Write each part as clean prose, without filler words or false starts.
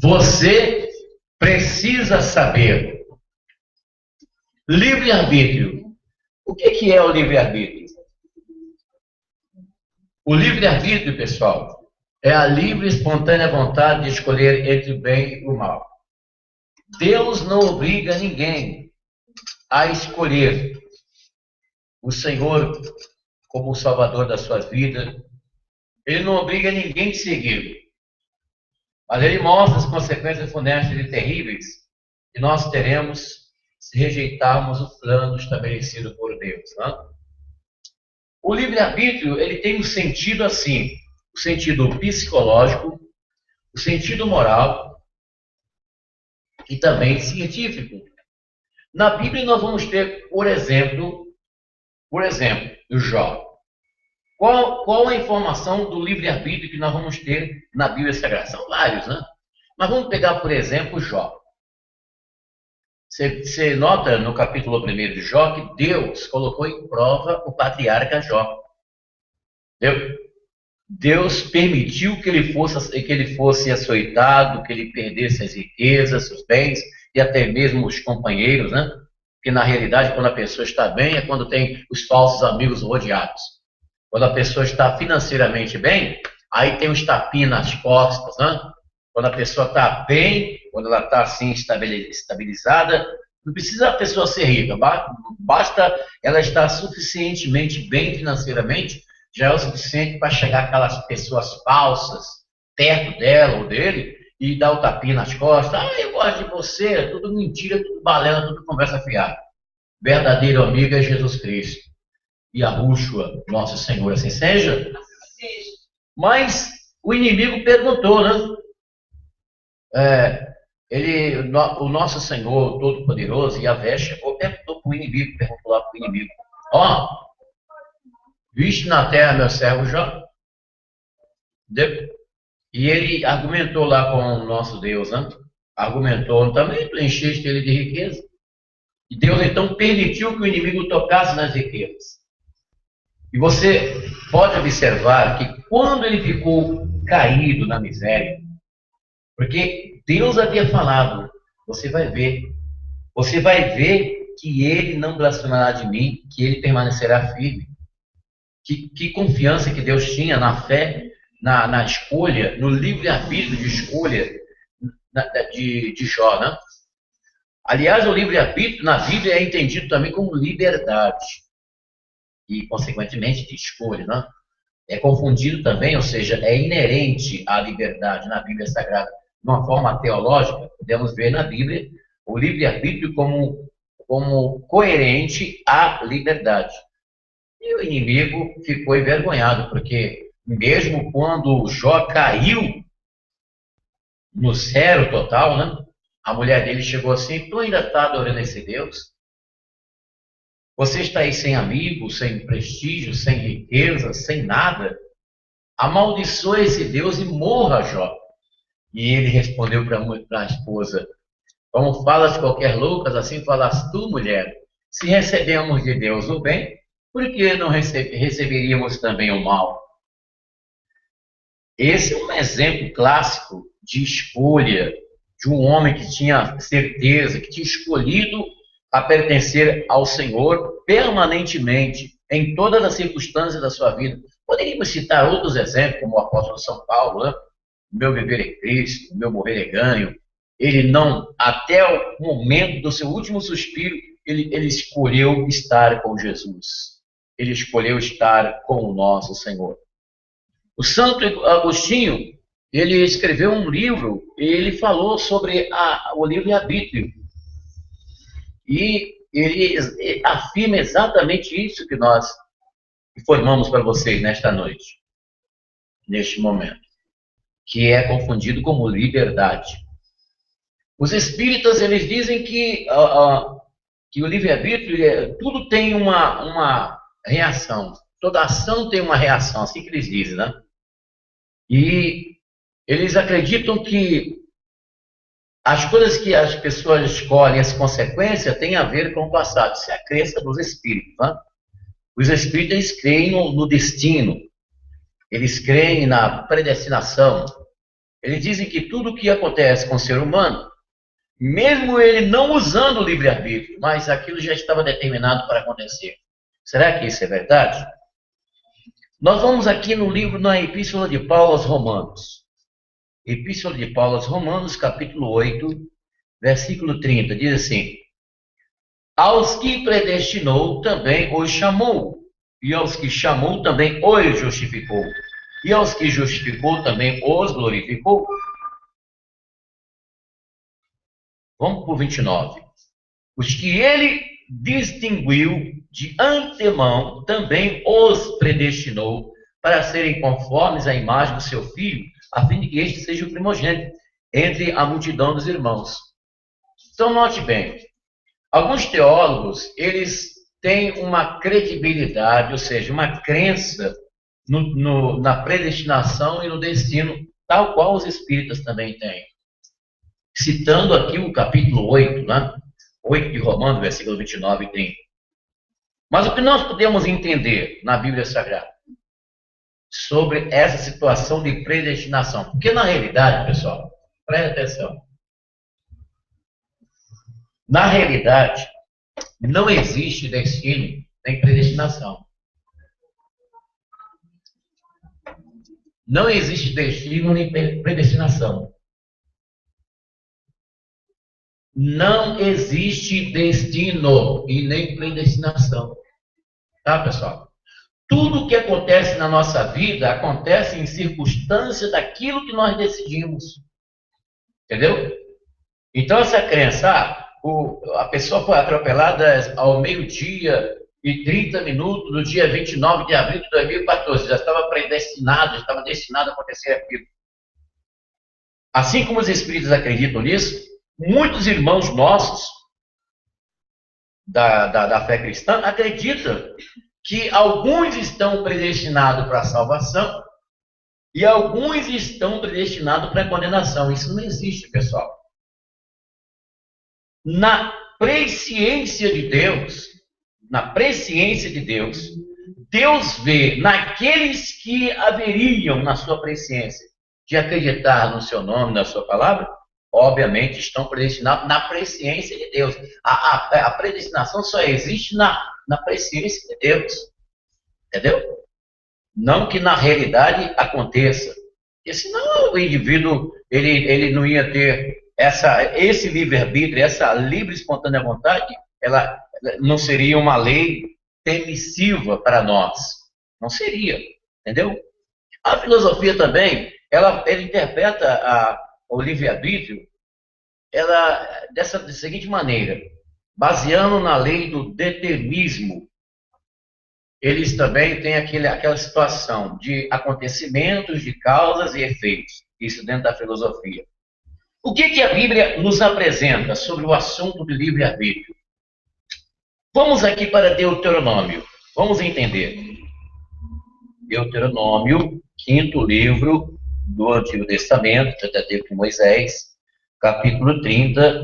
Você precisa saber. Livre-arbítrio. O que é o livre-arbítrio? O livre-arbítrio, pessoal, é a livre e espontânea vontade de escolher entre o bem e o mal. Deus não obriga ninguém a escolher o Senhor como o Salvador da sua vida. Ele não obriga ninguém a segui-lo. Mas ele mostra as consequências funestas e terríveis que nós teremos se rejeitarmos o plano estabelecido por Deus. Não? O livre-arbítrio, ele tem um sentido assim, o sentido psicológico, o sentido moral e também científico. Na Bíblia nós vamos ter, por exemplo, o Jó. Qual a informação do livre-arbítrio que nós vamos ter na Bíblia Sagrada? São vários, né? Mas vamos pegar, por exemplo, Jó. Você nota no capítulo 1 de Jó que Deus colocou em prova o patriarca Jó. Deus permitiu que ele fosse açoitado, que ele perdesse as riquezas, os bens e até mesmo os companheiros, né? Porque na realidade, quando a pessoa está bem, é quando tem os falsos amigos rodeados. Quando a pessoa está financeiramente bem, aí tem os tapinhos nas costas, né? Quando a pessoa está bem, quando ela está assim estabilizada, não precisa a pessoa ser rica, basta ela estar suficientemente bem financeiramente, já é o suficiente para chegar aquelas pessoas falsas perto dela ou dele e dar o tapinha nas costas. Ah, eu gosto de você, é tudo mentira, tudo balela, tudo conversa fiada. Verdadeiro amigo é Jesus Cristo. E a Rúshua, nosso Senhor, assim seja. Mas o inimigo perguntou, né? O nosso Senhor Todo-Poderoso, Yahvé, chegou, perguntou para o inimigo, perguntou lá para o inimigo: viste na terra meu servo Jó? E ele argumentou lá com o nosso Deus, né? Argumentou também, tu encheste ele de riqueza. E Deus então permitiu que o inimigo tocasse nas riquezas. E você pode observar que quando ele ficou caído na miséria, porque Deus havia falado, você vai ver que ele não blasfemará de mim, que ele permanecerá firme. Que confiança que Deus tinha na fé, na escolha, no livre-arbítrio de escolha de Jó, né? Aliás, o livre-arbítrio na Bíblia é entendido também como liberdade. E, consequentemente, de escolha, né? É confundido também, ou seja, é inerente à liberdade na Bíblia Sagrada. De uma forma teológica, podemos ver na Bíblia o livre-arbítrio como coerente à liberdade. E o inimigo ficou envergonhado, porque mesmo quando Jó caiu no zero total, né? A mulher dele chegou assim: tu ainda está adorando esse Deus? Você está aí sem amigos, sem prestígio, sem riqueza, sem nada? Amaldiçoe esse Deus e morra, Jó. E ele respondeu para a esposa: como falas qualquer loucas, assim falas tu, mulher. Se recebemos de Deus o bem, por que não receberíamos também o mal? Esse é um exemplo clássico de escolha de um homem que tinha certeza, que tinha escolhido a pertencer ao Senhor permanentemente, em todas as circunstâncias da sua vida. Poderíamos citar outros exemplos, como o apóstolo São Paulo, né? O meu viver é Cristo, o meu morrer é ganho. Ele não, até o momento do seu último suspiro, ele escolheu estar com Jesus. Ele escolheu estar com o nosso Senhor. O Santo Agostinho, ele escreveu um livro, e ele falou sobre o livre-arbítrio. E ele afirma exatamente isso que nós informamos para vocês nesta noite, neste momento, que é confundido como liberdade. Os espíritas, eles dizem que o livre-arbítrio, tudo tem uma reação, toda ação tem uma reação, assim que eles dizem, né? E eles acreditam que as coisas que as pessoas escolhem, as consequências, têm a ver com o passado. Isso é a crença dos espíritos. Né? Os espíritos creem no destino. Eles creem na predestinação. Eles dizem que tudo o que acontece com o ser humano, mesmo ele não usando o livre-arbítrio, mas aquilo já estava determinado para acontecer. Será que isso é verdade? Nós vamos aqui no livro, na Epístola de Paulo aos Romanos. Epístola de Paulo aos Romanos, capítulo 8, versículo 30, diz assim: aos que predestinou também os chamou, e aos que chamou também os justificou, e aos que justificou também os glorificou. Vamos para o 29. Os que ele distinguiu de antemão, também os predestinou para serem conformes à imagem do seu Filho, a fim de que este seja o primogênito entre a multidão dos irmãos. Então, note bem, alguns teólogos, eles têm uma credibilidade, ou seja, uma crença na predestinação e no destino, tal qual os espíritas também têm. Citando aqui o capítulo 8, né? 8 de Romanos, versículo 29 e 30. Mas o que nós podemos entender na Bíblia Sagrada sobre essa situação de predestinação? Porque na realidade, pessoal, preste atenção. Na realidade, não existe destino nem predestinação. Não existe destino nem predestinação. Não existe destino e nem predestinação. Tá, pessoal? Tudo que acontece na nossa vida acontece em circunstância daquilo que nós decidimos. Entendeu? Então, essa crença, a pessoa foi atropelada ao meio-dia e 30 minutos do dia 29 de abril de 2014. Já estava predestinado, já estava destinado a acontecer aquilo. Assim como os espíritos acreditam nisso, muitos irmãos nossos da fé cristã acreditam que alguns estão predestinados para a salvação e alguns estão predestinados para a condenação. Isso não existe, pessoal. Na presciência de Deus, Deus vê naqueles que haveriam, na sua presciência, de acreditar no seu nome, na sua palavra, obviamente estão predestinados na presciência de Deus. A predestinação só existe na presciência de Deus. Entendeu? Não que na realidade aconteça. Porque senão o indivíduo ele não ia ter esse livre-arbítrio, essa livre e espontânea vontade, ela não seria uma lei permissiva para nós. Não seria. Entendeu? A filosofia também, ela interpreta o livre-arbítrio da seguinte maneira: baseando na lei do determinismo, eles também têm aquela situação de acontecimentos, de causas e efeitos. Isso dentro da filosofia. O que a Bíblia nos apresenta sobre o assunto do livre-arbítrio? Vamos aqui para Deuteronômio. Vamos entender. Deuteronômio, 5º livro do Antigo Testamento, Pentateuco de Moisés, capítulo 30,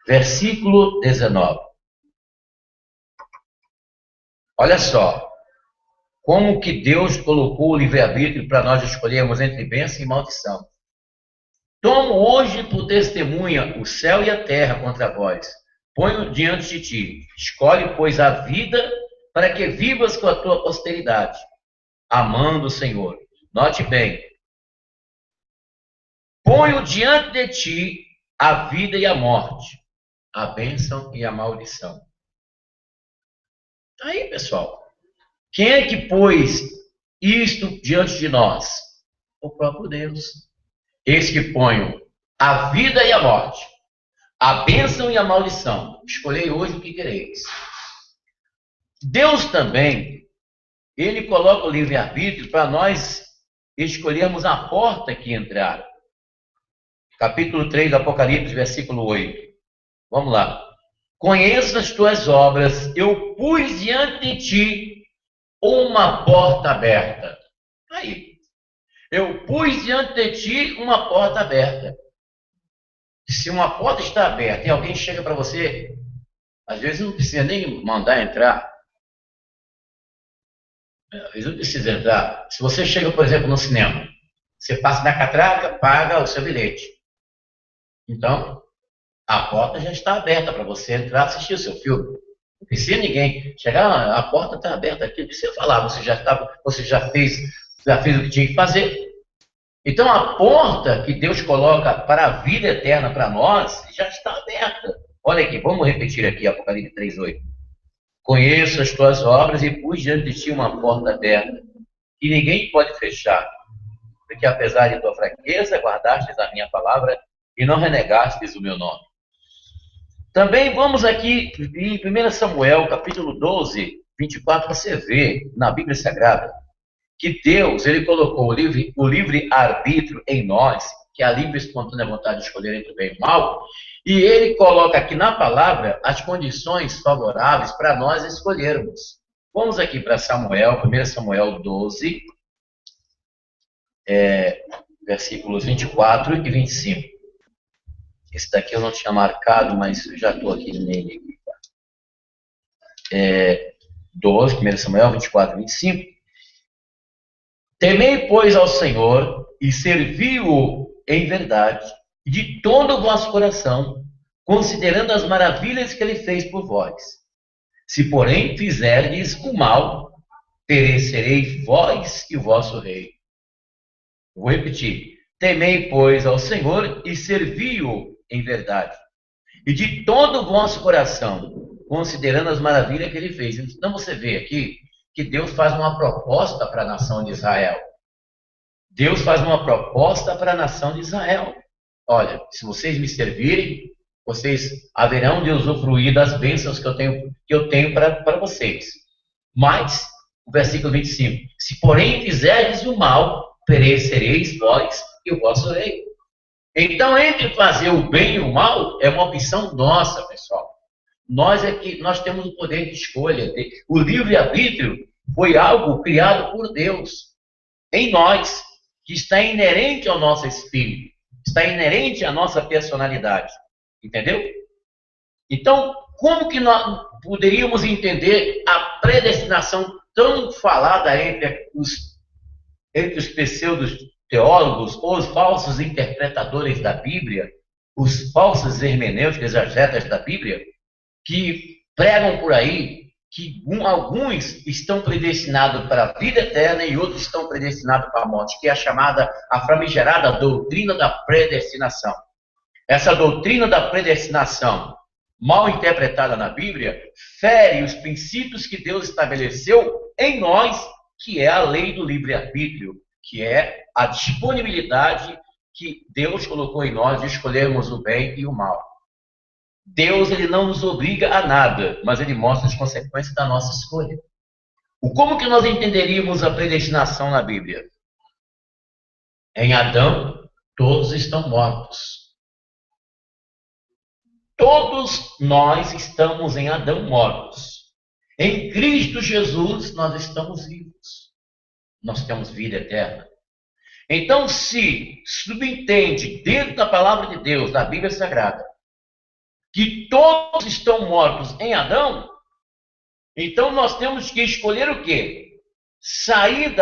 versículo 19. Olha só, como que Deus colocou o livre-arbítrio para nós escolhermos entre bênção e maldição. Tomo hoje por testemunha o céu e a terra contra vós. Ponho diante de ti. Escolhe, pois, a vida para que vivas com a tua posteridade, amando o Senhor. Note bem. Ponho diante de ti a vida e a morte, a bênção e a maldição. Aí, pessoal, quem é que pôs isto diante de nós? O próprio Deus. Eis que ponho a vida e a morte, a bênção e a maldição. Escolhei hoje o que quereis. Deus também, ele coloca o livre-arbítrio para nós escolhermos a porta que entrar. Capítulo 3 do Apocalipse, versículo 8. Vamos lá. Conheço as tuas obras, eu pus diante de ti uma porta aberta. Aí. Eu pus diante de ti uma porta aberta. Se uma porta está aberta e alguém chega para você, às vezes não precisa nem mandar entrar. Às vezes não precisa entrar. Se você chega, por exemplo, no cinema, Você passa na catraca, paga o seu bilhete. Então, a porta já está aberta para você entrar e assistir o seu filme. Não precisa ninguém chegar, a porta está aberta aqui, não precisa falar, você já fez o que tinha que fazer. Então a porta que Deus coloca para a vida eterna para nós já está aberta. Olha aqui, vamos repetir aqui Apocalipse 3:8. Conheço as tuas obras e pus diante de ti uma porta aberta, que ninguém pode fechar, porque apesar de tua fraqueza, guardastes a minha palavra e não renegastes o meu nome. Também vamos aqui em 1 Samuel, capítulo 12, 24, você vê na Bíblia Sagrada que Deus, ele colocou o livre arbítrio em nós, que é a livre e espontânea vontade de escolher entre o bem e o mal, e ele coloca aqui na palavra as condições favoráveis para nós escolhermos. Vamos aqui para Samuel, 1 Samuel 12, versículos 24 e 25. Esse daqui eu não tinha marcado, mas eu já estou aqui nele. 12, 1 Samuel 24 e 25. Temei, pois, ao Senhor e servi-o em verdade, de todo o vosso coração, considerando as maravilhas que ele fez por vós. Se, porém, fizerdes o mal, perecereis vós e o vosso rei. Vou repetir. Temei, pois, ao Senhor e servi-o em verdade, e de todo o vosso coração, considerando as maravilhas que ele fez. Então você vê aqui que Deus faz uma proposta para a nação de Israel. Deus faz uma proposta para a nação de Israel. Olha, se vocês me servirem, vocês haverão de usufruir das bênçãos que eu tenho para vocês. Mas, o versículo 25, se porém fizerdes o mal, perecereis vós e o vosso rei. Então, entre fazer o bem e o mal, é uma opção nossa, pessoal. Nós temos o poder de escolha. O livre-arbítrio foi algo criado por Deus em nós, que está inerente ao nosso espírito, está inerente à nossa personalidade. Entendeu? Então, como que nós poderíamos entender a predestinação tão falada entre os pseudos teólogos ou os falsos interpretadores da Bíblia, os falsos hermenêuticos, exegetas da Bíblia, que pregam por aí que alguns estão predestinados para a vida eterna e outros estão predestinados para a morte, que é a famigerada doutrina da predestinação. Essa doutrina da predestinação, mal interpretada na Bíblia, fere os princípios que Deus estabeleceu em nós, que é a lei do livre-arbítrio, que é a disponibilidade que Deus colocou em nós de escolhermos o bem e o mal. Deus, ele não nos obriga a nada, mas ele mostra as consequências da nossa escolha. Como que nós entenderíamos a predestinação na Bíblia? Em Adão, todos estão mortos. Todos nós estamos em Adão mortos. Em Cristo Jesus, nós estamos vivos. Nós temos vida eterna. Então, se subentende dentro da palavra de Deus, da Bíblia Sagrada, que todos estão mortos em Adão, então nós temos que escolher o quê? Sair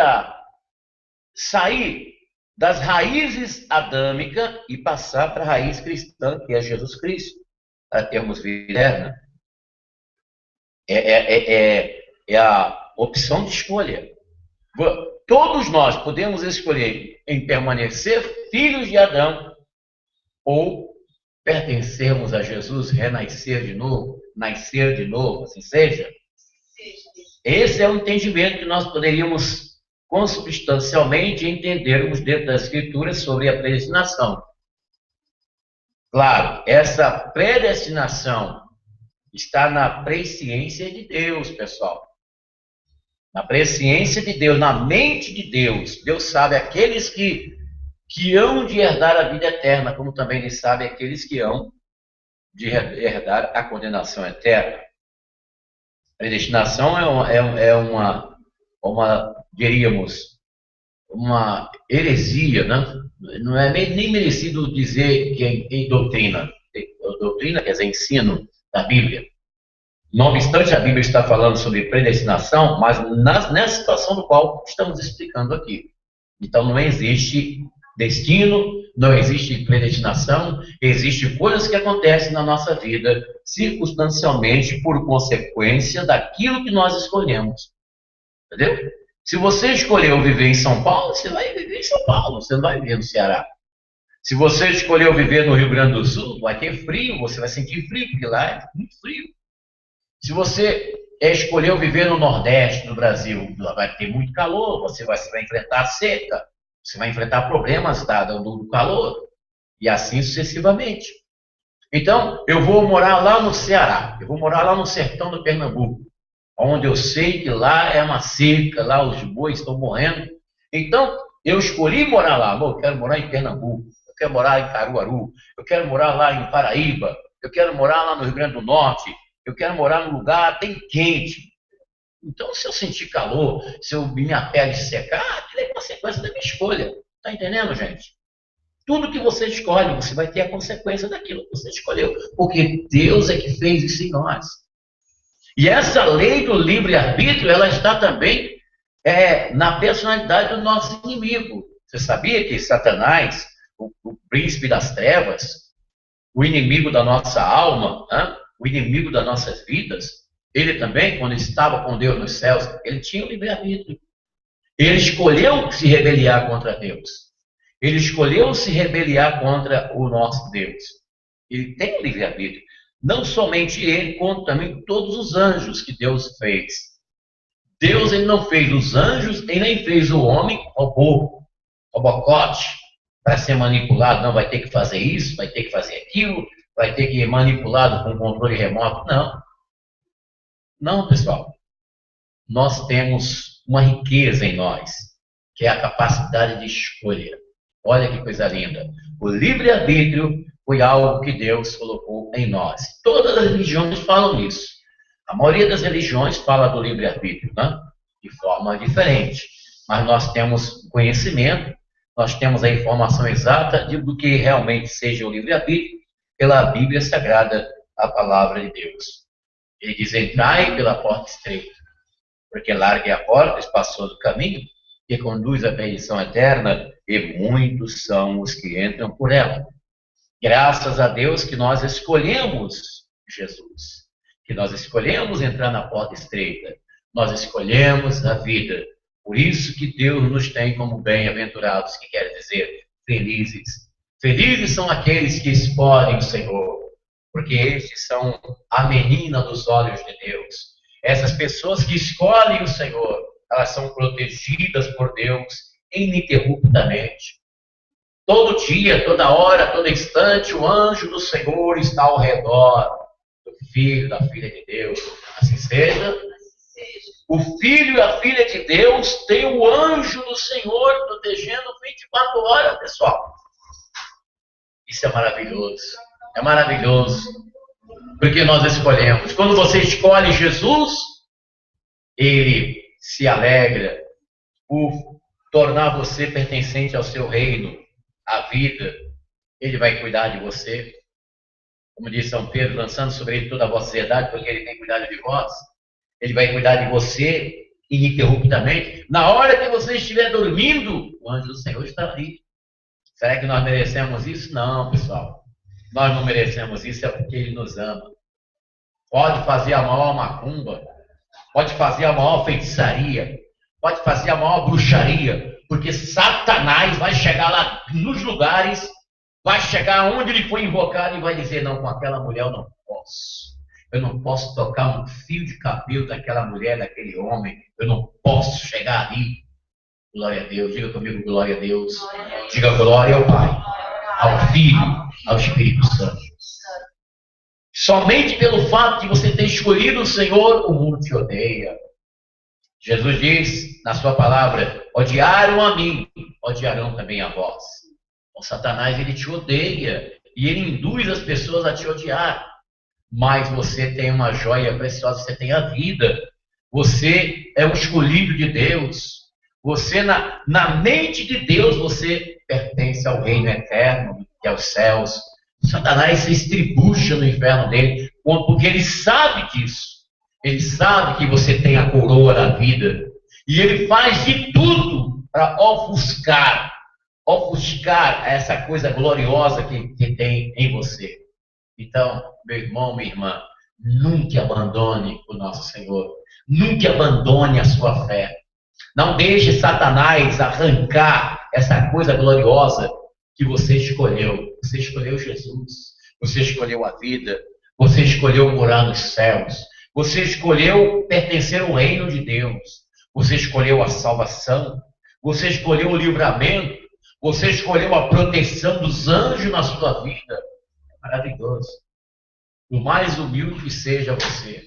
das raízes adâmicas e passar para a raiz cristã, que é Jesus Cristo, para termos vida eterna. É a opção de escolha. Todos nós podemos escolher em permanecer filhos de Adão ou pertencermos a Jesus, renascer de novo, nascer de novo, assim seja. Esse é o entendimento que nós poderíamos consubstancialmente entendermos dentro das Escrituras sobre a predestinação. Claro, essa predestinação está na presciência de Deus, pessoal. Na presciência de Deus, na mente de Deus. Deus sabe aqueles que hão de herdar a vida eterna, como também Ele sabe aqueles que hão de herdar a condenação eterna. A predestinação é diríamos, uma heresia, né? Não é nem merecido dizer que é em doutrina. Doutrina quer dizer ensino da Bíblia. Não obstante, a Bíblia está falando sobre predestinação, mas nessa situação do qual estamos explicando aqui. Então não existe destino, não existe predestinação, existem coisas que acontecem na nossa vida circunstancialmente por consequência daquilo que nós escolhemos. Entendeu? Se você escolheu viver em São Paulo, você vai viver em São Paulo, você não vai viver no Ceará. Se você escolheu viver no Rio Grande do Sul, vai ter frio, você vai sentir frio, porque lá é muito frio. Se você escolheu viver no Nordeste do Brasil, lá vai ter muito calor, você vai enfrentar seca, você vai enfrentar problemas do calor, e assim sucessivamente. Então, eu vou morar lá no Ceará, eu vou morar lá no sertão do Pernambuco, onde eu sei que lá é uma seca, lá os bois estão morrendo. Então, eu escolhi morar lá. Eu quero morar em Pernambuco, eu quero morar em Caruaru, eu quero morar lá em Paraíba, eu quero morar lá no Rio Grande do Norte, eu quero morar num lugar bem quente. Então, se eu sentir calor, se minha pele secar, aquilo é consequência da minha escolha. Está entendendo, gente? Tudo que você escolhe, você vai ter a consequência daquilo que você escolheu. Porque Deus é que fez isso em nós. E essa lei do livre-arbítrio, ela está também na personalidade do nosso inimigo. Você sabia que Satanás, o príncipe das trevas, o inimigo da nossa alma, o inimigo das nossas vidas, ele também, quando estava com Deus nos céus, ele tinha o livre-arbítrio. Ele escolheu se rebeliar contra Deus. Ele escolheu se rebeliar contra o nosso Deus. Ele tem o livre-arbítrio. Não somente ele, como também todos os anjos que Deus fez. Deus ele não fez os anjos e nem fez o homem robocote, para ser manipulado. Não, vai ter que fazer isso, vai ter que fazer aquilo, vai ter que ir manipulado com controle remoto. Não. Não, pessoal. Nós temos uma riqueza em nós, que é a capacidade de escolha. Olha que coisa linda. O livre-arbítrio foi algo que Deus colocou em nós. Todas as religiões falam isso. A maioria das religiões fala do livre-arbítrio, né? De forma diferente. Mas nós temos conhecimento, nós temos a informação exata do que realmente seja o livre-arbítrio pela Bíblia Sagrada, a palavra de Deus. Ele diz: entrai pela porta estreita, porque larga é a porta, espaçoso o caminho, que conduz à perdição eterna, e muitos são os que entram por ela. Graças a Deus que nós escolhemos Jesus, que nós escolhemos entrar na porta estreita, nós escolhemos a vida. Por isso que Deus nos tem como bem-aventurados, que quer dizer felizes. Felizes são aqueles que escolhem o Senhor, porque estes são a menina dos olhos de Deus. Essas pessoas que escolhem o Senhor, elas são protegidas por Deus ininterruptamente. Todo dia, toda hora, todo instante, o anjo do Senhor está ao redor do filho, da filha de Deus. Assim seja. O filho e a filha de Deus têm o anjo do Senhor protegendo 24 horas, pessoal. Isso é maravilhoso. É maravilhoso. Porque nós escolhemos. Quando você escolhe Jesus, ele se alegra por tornar você pertencente ao seu reino, à vida. Ele vai cuidar de você. Como diz São Pedro, lançando sobre ele toda a vossa ansiedade, porque ele tem cuidado de vós. Ele vai cuidar de você ininterruptamente. Na hora que você estiver dormindo, o anjo do Senhor está ali. Será que nós merecemos isso? Não, pessoal. Nós não merecemos isso, é porque ele nos ama. Pode fazer a maior macumba, pode fazer a maior feitiçaria, pode fazer a maior bruxaria, porque Satanás vai chegar lá nos lugares, vai chegar onde ele foi invocado e vai dizer: não, com aquela mulher eu não posso. Eu não posso tocar um fio de cabelo daquela mulher, daquele homem. Eu não posso chegar ali. Glória a Deus. Diga comigo, glória a Deus. Diga glória ao Pai, ao Filho, ao Espírito Santo. Somente pelo fato de você ter escolhido o Senhor, o mundo te odeia. Jesus diz na sua palavra: odiaram a mim, odiarão também a vós. O Satanás, ele te odeia e ele induz as pessoas a te odiar. Mas você tem uma joia preciosa, você tem a vida. Você é um escolhido de Deus. Você, na mente de Deus, você pertence ao reino eterno, que é os céus. Satanás se estribucha no inferno dele, porque ele sabe disso. Ele sabe que você tem a coroa da vida. E ele faz de tudo para ofuscar essa coisa gloriosa que tem em você. Então, meu irmão, minha irmã, nunca abandone o nosso Senhor. Nunca abandone a sua fé. Não deixe Satanás arrancar essa coisa gloriosa que você escolheu. Você escolheu Jesus. Você escolheu a vida. Você escolheu morar nos céus. Você escolheu pertencer ao reino de Deus. Você escolheu a salvação. Você escolheu o livramento. Você escolheu a proteção dos anjos na sua vida. É maravilhoso. Por mais humilde que seja você,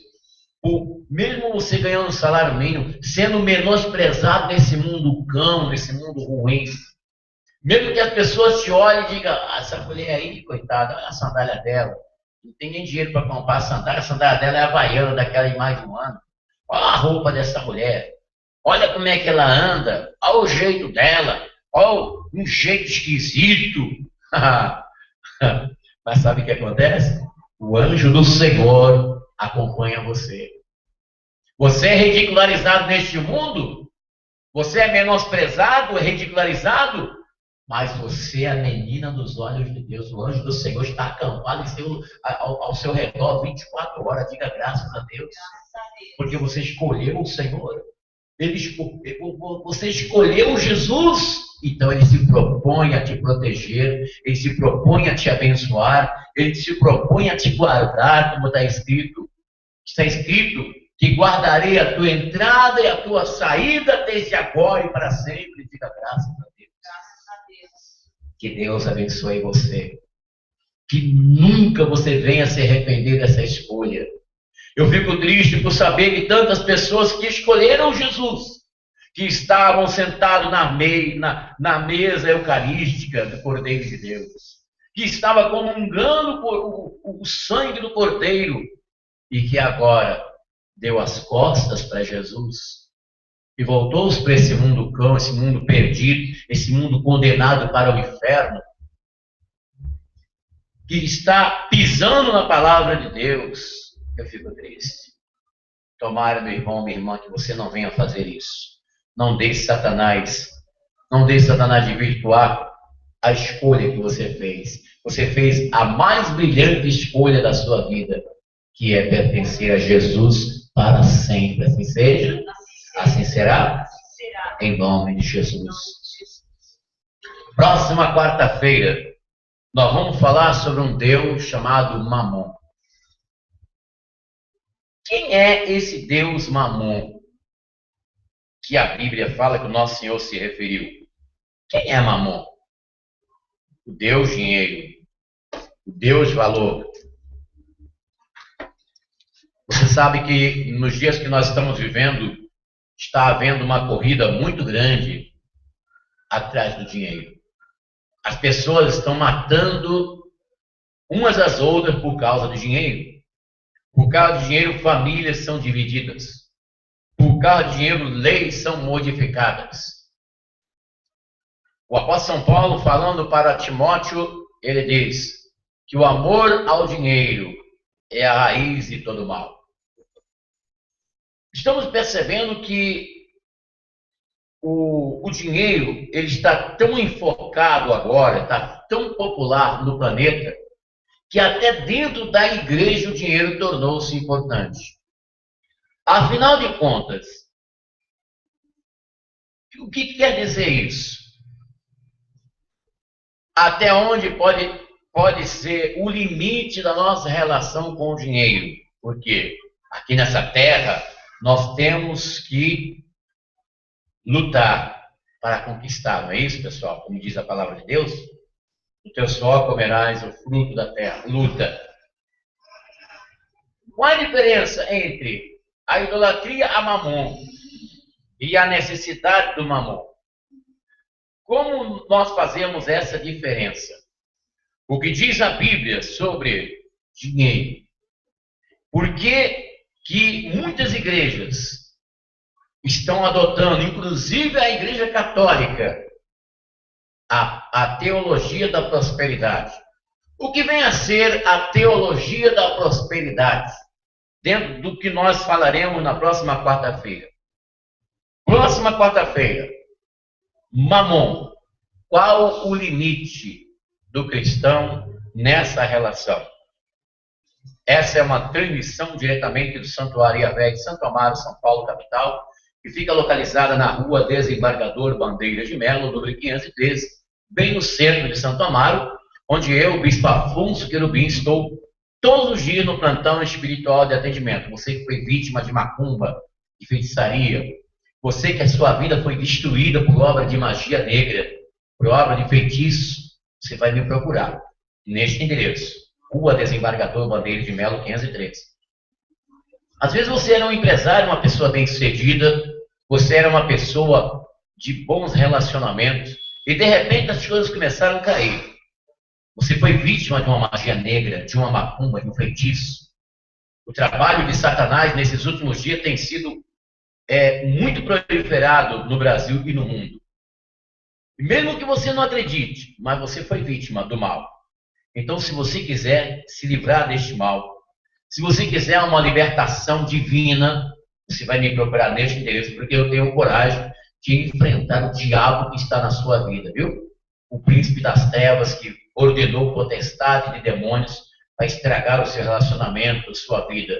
mesmo você ganhando um salário mínimo, sendo menosprezado nesse mundo cão, nesse mundo ruim, mesmo que as pessoas te olhem e digam, essa mulher aí, coitada, olha a sandália dela, não tem nem dinheiro para comprar a sandália dela é havaiana, daquela de mais de um ano. Olha a roupa dessa mulher, olha como é que ela anda, olha o jeito dela, olha um jeito esquisito. Mas sabe o que acontece? O anjo do Senhor acompanha você. Você é ridicularizado neste mundo, você é menosprezado, é ridicularizado, mas você é a menina dos olhos de Deus. O anjo do Senhor está acampado ao seu redor 24 horas. Diga graças a Deus. Porque você escolheu o Senhor. Você escolheu Jesus. Então ele se propõe a te proteger, ele se propõe a te abençoar, ele se propõe a te guardar, como está escrito. Está escrito que guardarei a tua entrada e a tua saída desde agora e para sempre. Diga graças a Deus. Que Deus abençoe você. Que nunca você venha se arrepender dessa escolha. Eu fico triste por saber que tantas pessoas que escolheram Jesus, que estavam sentados na mesa eucarística do Cordeiro de Deus, que estava comungando o sangue do Cordeiro, e que agora deu as costas para Jesus e voltou-se para esse mundo cão, esse mundo perdido, esse mundo condenado para o inferno, que está pisando na palavra de Deus. Eu fico triste. Tomara, meu irmão, minha irmã, que você não venha fazer isso. Não deixe Satanás desvirtuar a escolha que você fez. Você fez a mais brilhante escolha da sua vida, que é pertencer a Jesus para sempre. Assim seja, assim será, em nome de Jesus. Próxima quarta-feira, nós vamos falar sobre um Deus chamado Mamon. Quem é esse Deus Mamon que a Bíblia fala que o nosso Senhor se referiu? Quem é Mamon? O Deus dinheiro, o Deus valor. Você sabe que nos dias que nós estamos vivendo, está havendo uma corrida muito grande atrás do dinheiro. As pessoas estão matando umas às outras por causa do dinheiro. Por causa do dinheiro, famílias são divididas. Por causa do dinheiro, leis são modificadas. O apóstolo São Paulo, falando para Timóteo, ele diz que o amor ao dinheiro é a raiz de todo mal. Estamos percebendo que o dinheiro ele está tão enfocado agora, está tão popular no planeta, que até dentro da igreja o dinheiro tornou-se importante. Afinal de contas, o que quer dizer isso? Até onde pode ser o limite da nossa relação com o dinheiro? Porque aqui nessa terra nós temos que lutar para conquistar, não é isso, pessoal? Como diz a palavra de Deus, do teu suor comerás o fruto da terra. Luta. Qual a diferença entre a idolatria a Mamon e a necessidade do Mamon? Como nós fazemos essa diferença? O que diz a Bíblia sobre dinheiro? Por que muitas igrejas estão adotando, inclusive a Igreja Católica, a teologia da prosperidade? O que vem a ser a teologia da prosperidade? Dentro do que nós falaremos na próxima quarta-feira. Próxima quarta-feira, Mamon. Qual o limite do cristão nessa relação? Essa é uma transmissão diretamente do Santuário Yahvé de Santo Amaro, São Paulo, capital, que fica localizada na rua Desembargador Bandeira de Melo, número 513, bem no centro de Santo Amaro, onde eu, Bispo Afonso Querubim, estou todos os dias no plantão espiritual de atendimento. Você que foi vítima de macumba, de feitiçaria, você que a sua vida foi destruída por obra de magia negra, por obra de feitiço, você vai me procurar neste endereço, Rua Desembargador Bandeira de Melo, 513. Às vezes você era um empresário, uma pessoa bem-sucedida, você era uma pessoa de bons relacionamentos, e de repente as coisas começaram a cair. Você foi vítima de uma magia negra, de uma macumba, de um feitiço. O trabalho de Satanás nesses últimos dias tem sido muito proliferado no Brasil e no mundo. E mesmo que você não acredite, mas você foi vítima do mal. Então, se você quiser se livrar deste mal, se você quiser uma libertação divina, você vai me procurar neste endereço, porque eu tenho coragem de enfrentar o diabo que está na sua vida, viu? O príncipe das trevas que ordenou potestade de demônios para estragar o seu relacionamento, a sua vida.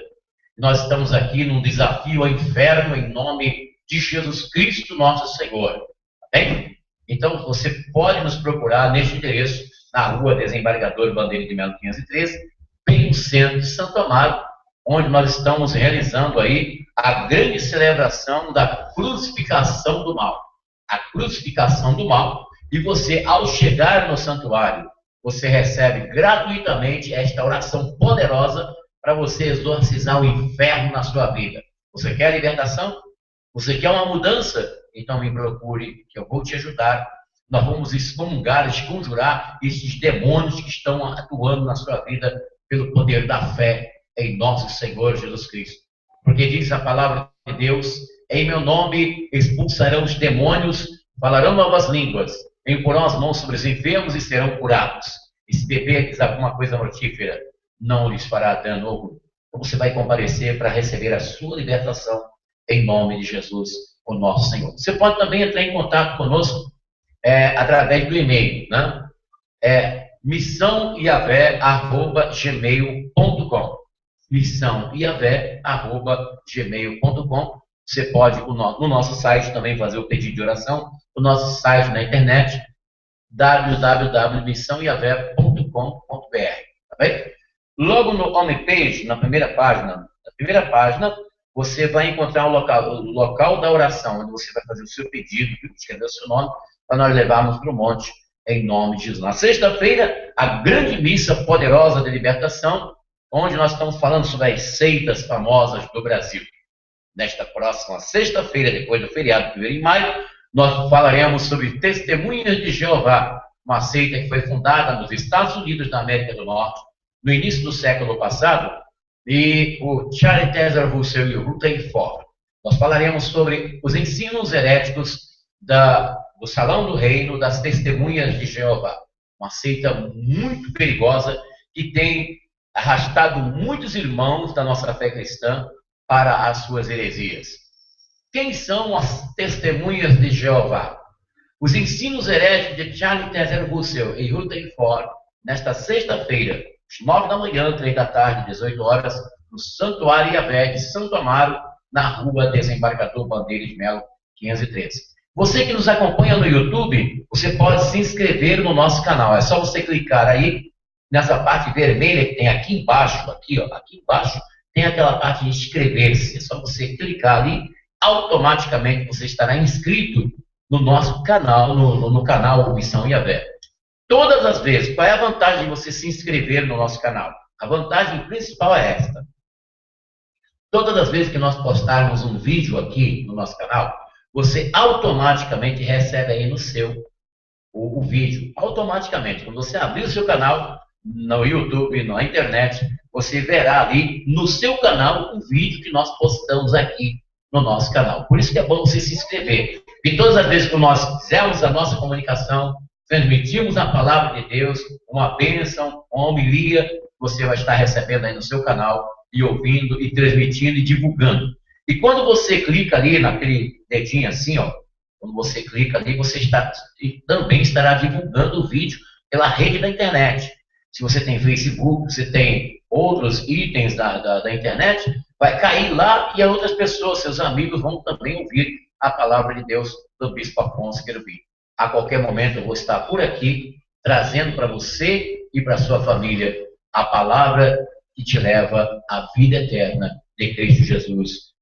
Nós estamos aqui num desafio ao inferno em nome de Jesus Cristo, nosso Senhor. Tá bem? Então, você pode nos procurar neste endereço, na rua Desembargador Bandeira de Melo 513, bem no centro de Santo Amaro, onde nós estamos realizando aí a grande celebração da crucificação do mal. A crucificação do mal. E você, ao chegar no santuário, você recebe gratuitamente esta oração poderosa para você exorcizar o inferno na sua vida. Você quer libertação? Você quer uma mudança? Então me procure, que eu vou te ajudar. Nós vamos excomungar, esconjurar esses demônios que estão atuando na sua vida pelo poder da fé em nosso Senhor Jesus Cristo. Porque diz a palavra de Deus, em meu nome expulsarão os demônios, falarão novas línguas, imporão as mãos sobre os enfermos e serão curados. E se beberdes alguma coisa mortífera, não lhes fará dano algum. Então você vai comparecer para receber a sua libertação em nome de Jesus, o nosso Senhor. Você pode também entrar em contato conosco através do e-mail, né? missãoiavé@gmail.com. missãoiavé@gmail.com. Você pode, no nosso site, também fazer o pedido de oração. O nosso site na internet, www.missãoiavé.com.br. Tá bem? Logo no homepage, na primeira página, você vai encontrar o local da oração, onde você vai fazer o seu pedido, escrever o seu nome, para nós levarmos para o monte, em nome de Jesus. Na sexta-feira, a grande missa poderosa de libertação, onde nós estamos falando sobre as seitas famosas do Brasil. Nesta próxima sexta-feira, depois do feriado de 1º de maio, nós falaremos sobre Testemunhas de Jeová, uma seita que foi fundada nos Estados Unidos da América do Norte, no início do século passado, e o Charles Taze Russell e o Rutherford. Nós falaremos sobre os ensinos heréticos do Salão do Reino das Testemunhas de Jeová, uma seita muito perigosa que tem arrastado muitos irmãos da nossa fé cristã para as suas heresias. Quem são as Testemunhas de Jeová? Os ensinos heréticos de Charles Taze Russell e Rutherford, nesta sexta-feira, às 9 da manhã, 3 da tarde, 18 horas, no Santuário Yahvé de Santo Amaro, na rua Desembargador Bandeira de Melo, 513. Você que nos acompanha no YouTube, você pode se inscrever no nosso canal. É só você clicar aí, nessa parte vermelha que tem aqui embaixo, aqui embaixo, tem aquela parte de inscrever-se. É só você clicar ali, automaticamente você estará inscrito no nosso canal, no canal Missão Yahvé. Todas as vezes, qual é a vantagem de você se inscrever no nosso canal? A vantagem principal é esta. Todas as vezes que nós postarmos um vídeo aqui no nosso canal, você automaticamente recebe aí no seu o vídeo. Automaticamente. Quando você abrir o seu canal no YouTube, na internet, você verá ali no seu canal o vídeo que nós postamos aqui no nosso canal. Por isso que é bom você se inscrever. E todas as vezes que nós fizermos a nossa comunicação, transmitimos a palavra de Deus, uma bênção, uma homilia, você vai estar recebendo aí no seu canal e ouvindo e transmitindo e divulgando. E quando você clica ali naquele dedinho assim, ó, Quando você clica ali, também estará divulgando o vídeo pela rede da internet. Se você tem Facebook, você tem outros itens da internet, vai cair lá e outras pessoas, seus amigos, vão também ouvir a palavra de Deus do Bispo Afonso Querubim. A qualquer momento eu vou estar por aqui, trazendo para você e para sua família a palavra que te leva à vida eterna de Cristo Jesus.